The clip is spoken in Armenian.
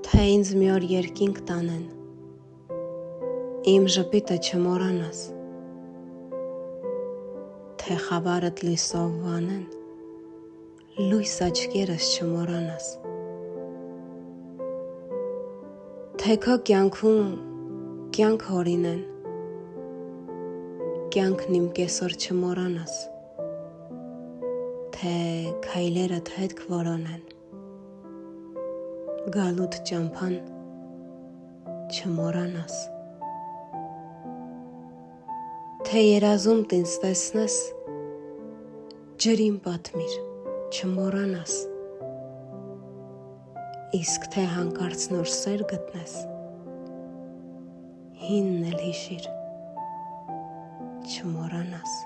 Թե ինձ մի օր երկինք տանեն, իմ ժպիտը չմոռանաս, թե խավարդ լույսով վանեն, լույս աչքերս չմոռանաս, թե քո կյանքում կյանք հորինեն, կյանքն իմ կեսօր չմոռանաս, թե քայլերդ հետք որոնեն, գալուտ ճամփան չմոռանաս, թե երազումդ ինձ տեսնես, ջրին պատմիր, չմոռանաս, իսկ թե հանկարծ նոր սեր գտնես, հինն էլ հիշիր, չմոռանաս։